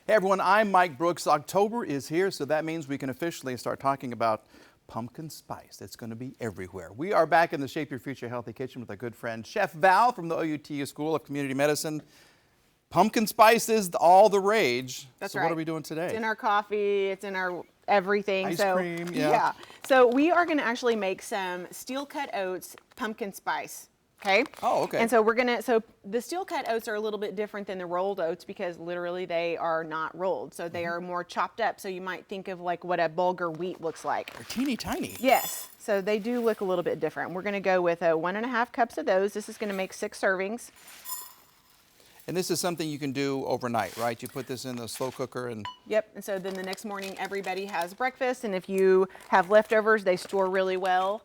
Hey everyone, I'm Mike Brooks. October is here, so that means we can officially start talking about pumpkin spice. It's going to be everywhere. We are back in the Shape Your Future Healthy Kitchen with our good friend Chef Val from the OUTU School of Community Medicine. Pumpkin spice is all the rage. That's so right. What are we doing today? It's in our coffee, it's in our everything. Ice cream, yeah. Yeah. So we are going to actually make some steel cut oats pumpkin spice. Okay. Oh, okay. And so so the steel cut oats are a little bit different than the rolled oats because literally they are not rolled. So they are more chopped up. So you might think of like what a bulgur wheat looks like. They're teeny tiny. Yes. So they do look a little bit different. We're going to go with 1.5 cups of those. This is going to make 6 servings. And this is something you can do overnight, right? You put this in the slow cooker and... Yep, and so then the next morning everybody has breakfast, and if you have leftovers, they store really well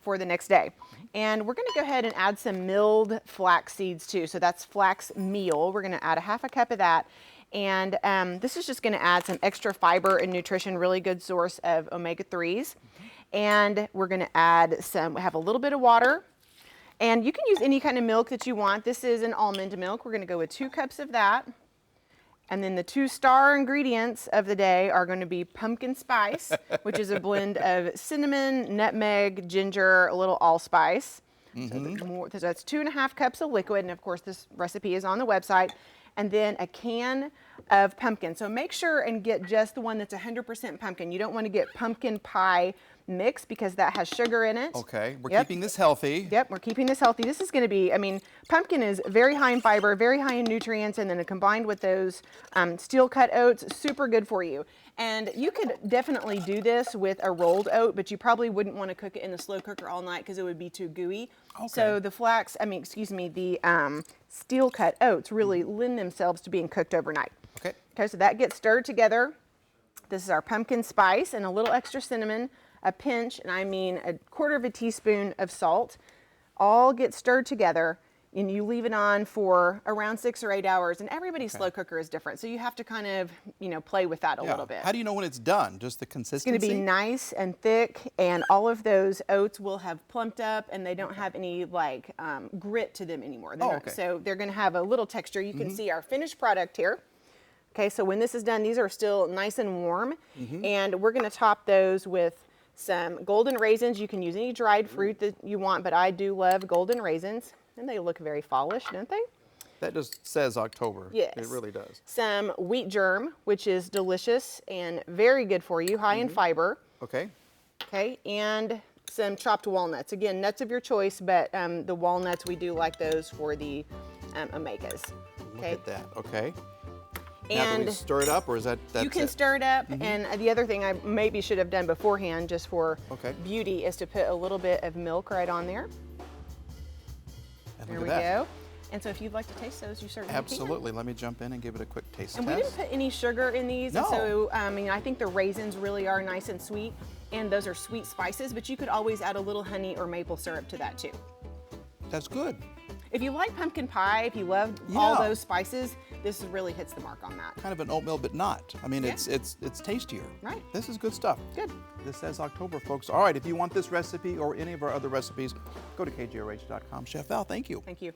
for the next day. And we're gonna go ahead and add some milled flax seeds too. So that's flax meal. We're gonna add 1/2 cup of that. And this is just gonna add some extra fiber and nutrition, really good source of omega-3s. And we're gonna add have a little bit of water. And you can use any kind of milk that you want. This is an almond milk. We're gonna go with 2 cups of that. And then the 2 star ingredients of the day are gonna be pumpkin spice, which is a blend of cinnamon, nutmeg, ginger, a little allspice. So that's 2.5 cups of liquid. And of course, this recipe is on the website. And then a can of pumpkin. So make sure and get just the one that's 100% pumpkin. You don't wanna get pumpkin pie mix because that has sugar in it. Okay, we're keeping this healthy. Yep, we're keeping this healthy. This is going to be, I mean, pumpkin is very high in fiber, very high in nutrients, and then combined with those steel cut oats, super good for you. And you could definitely do this with a rolled oat, but you probably wouldn't want to cook it in the slow cooker all night because it would be too gooey. Okay. So the the steel cut oats really lend themselves to being cooked overnight. Okay. Okay, so that gets stirred together. This is our pumpkin spice and a little extra cinnamon, a pinch, and I mean 1/4 teaspoon of salt. All get stirred together, and you leave it on for around 6 or 8 hours. And everybody's slow cooker is different, so you have to kind of, play with that a little bit. How do you know when it's done? Just the consistency? It's going to be nice and thick, and all of those oats will have plumped up, and they don't have any grit to them anymore. So they're going to have a little texture. You can see our finished product here. Okay, so when this is done, these are still nice and warm, and we're going to top those with some golden raisins. You can use any dried fruit that you want, but I do love golden raisins, and they look very fallish, don't they? That just says October. Yes. It really does. Some wheat germ, which is delicious and very good for you, high in fiber. Okay. Okay, and some chopped walnuts. Again, nuts of your choice, but the walnuts, we do like those for the omegas. Okay. Look at that. Okay. And now, do we stir it up, or is that's you can stir it up, and the other thing I maybe should have done beforehand, just for beauty, is to put a little bit of milk right on there. And there we go. And so if you'd like to taste those, you certainly Absolutely. can. Let me jump in and give it a quick taste And test. we didn't put any sugar in these, No. and so I think the raisins really are nice and sweet, and those are sweet spices, but you could always add a little honey or maple syrup to that too. That's good. If you like pumpkin pie, if you love all those spices, this really hits the mark on that. Kind of an oatmeal, but not. I mean, it's tastier. Right. This is good stuff. Good. This says October, folks. All right, if you want this recipe or any of our other recipes, go to kgrh.com. Chef Val, thank you. Thank you.